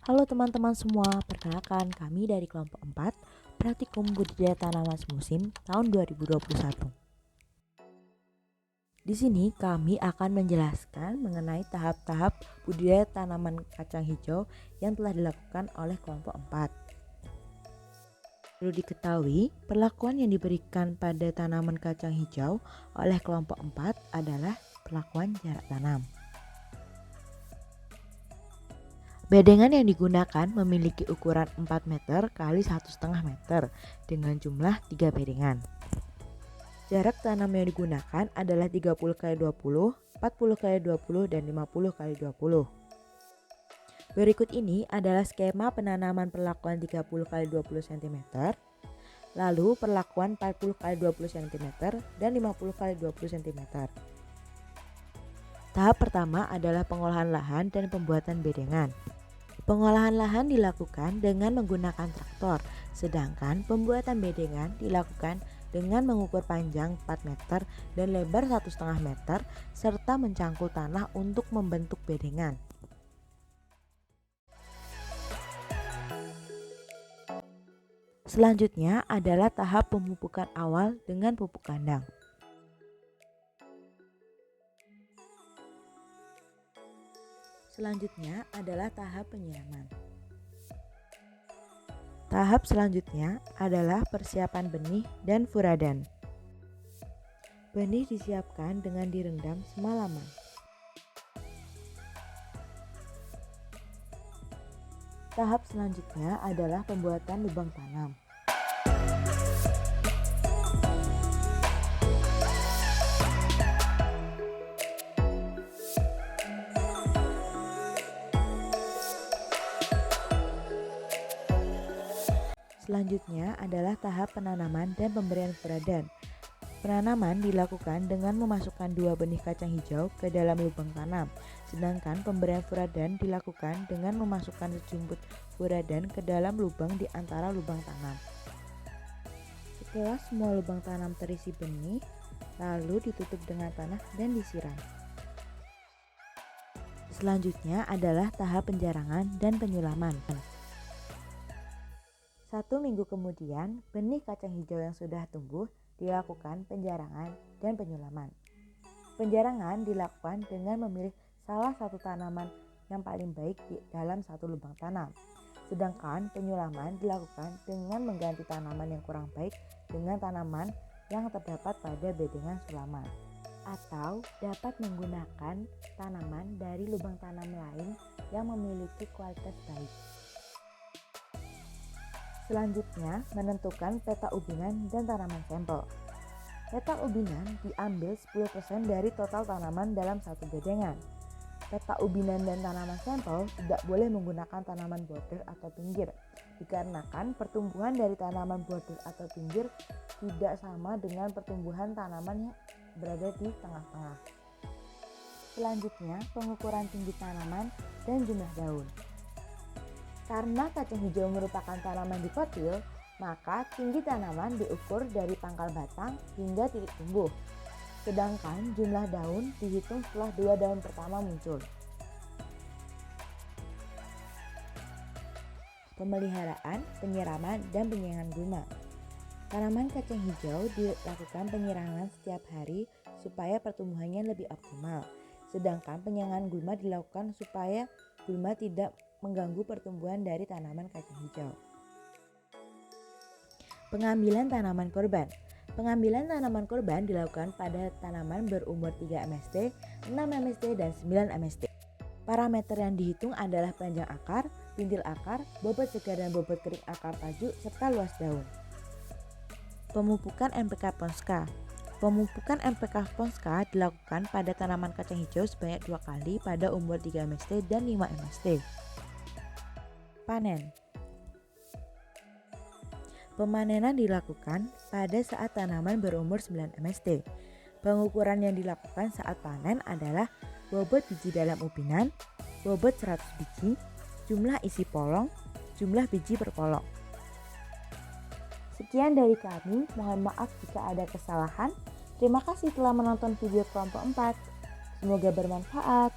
Halo teman-teman semua, perkenalkan kami dari kelompok 4 Praktikum Budidaya Tanaman Semusim tahun 2021. Di sini kami akan menjelaskan mengenai tahap-tahap budidaya tanaman kacang hijau yang telah dilakukan oleh kelompok 4. Perlu diketahui, perlakuan yang diberikan pada tanaman kacang hijau oleh kelompok 4 adalah perlakuan jarak tanam. Bedengan yang digunakan memiliki ukuran 4 meter kali 1,5 meter dengan jumlah 3 bedengan. Jarak tanam yang digunakan adalah 30 kali 20, 40 kali 20, dan 50 kali 20. Berikut ini adalah skema penanaman perlakuan 30 kali 20 cm, lalu perlakuan 40 kali 20 cm, dan 50 kali 20 cm. Tahap pertama adalah pengolahan lahan dan pembuatan bedengan. Pengolahan lahan dilakukan dengan menggunakan traktor, sedangkan pembuatan bedengan dilakukan dengan mengukur panjang 4 meter dan lebar 1,5 meter serta mencangkul tanah untuk membentuk bedengan. Selanjutnya adalah tahap pemupukan awal dengan pupuk kandang. Selanjutnya adalah tahap penyiraman. Tahap selanjutnya adalah persiapan benih dan furadan. Benih disiapkan dengan direndam semalaman. Tahap selanjutnya adalah pembuatan lubang tanam. Selanjutnya adalah tahap penanaman dan pemberian furadan. Penanaman dilakukan dengan memasukkan 2 benih kacang hijau ke dalam lubang tanam, sedangkan pemberian furadan dilakukan dengan memasukkan sejumput furadan ke dalam lubang di antara lubang tanam. Setelah semua lubang tanam terisi benih, lalu ditutup dengan tanah dan disiram. Selanjutnya adalah tahap penjarangan dan penyulaman. 1 minggu kemudian, benih kacang hijau yang sudah tumbuh dilakukan penjarangan dan penyulaman. Penjarangan dilakukan dengan memilih salah satu tanaman yang paling baik di dalam satu lubang tanam. Sedangkan penyulaman dilakukan dengan mengganti tanaman yang kurang baik dengan tanaman yang terdapat pada bedengan sulaman. Atau dapat menggunakan tanaman dari lubang tanam lain yang memiliki kualitas baik. Selanjutnya, menentukan peta ubinan dan tanaman sampel. Peta ubinan diambil 10% dari total tanaman dalam satu bedengan. Peta ubinan dan tanaman sampel tidak boleh menggunakan tanaman border atau pinggir, dikarenakan pertumbuhan dari tanaman border atau pinggir tidak sama dengan pertumbuhan tanaman yang berada di tengah-tengah. Selanjutnya, pengukuran tinggi tanaman dan jumlah daun. Karena kacang hijau merupakan tanaman dikotil, maka tinggi tanaman diukur dari pangkal batang hingga titik tumbuh. Sedangkan jumlah daun dihitung setelah 2 daun pertama muncul. Pemeliharaan, penyiraman, dan penyaingan gulma. Tanaman kacang hijau dilakukan penyirangan setiap hari supaya pertumbuhannya lebih optimal. Sedangkan penyaingan gulma dilakukan supaya gulma tidak mengganggu pertumbuhan dari tanaman kacang hijau. Pengambilan tanaman korban. Pengambilan tanaman korban dilakukan pada tanaman berumur 3 MST, 6 MST, dan 9 MST. Parameter yang dihitung adalah panjang akar, pintil akar, bobot segar dan bobot kering akar tajuk, serta luas daun. Pemupukan NPK Ponska. Pemupukan NPK Ponska dilakukan pada tanaman kacang hijau sebanyak 2 kali pada umur 3 MST dan 5 MST. Panen. Pemanenan dilakukan pada saat tanaman berumur 9 MST. Pengukuran yang dilakukan saat panen adalah bobot biji dalam ubinan, bobot 100 biji, jumlah isi polong, jumlah biji per polong. Sekian dari kami, mohon maaf jika ada kesalahan. Terima kasih telah menonton video kelompok 4. Semoga bermanfaat.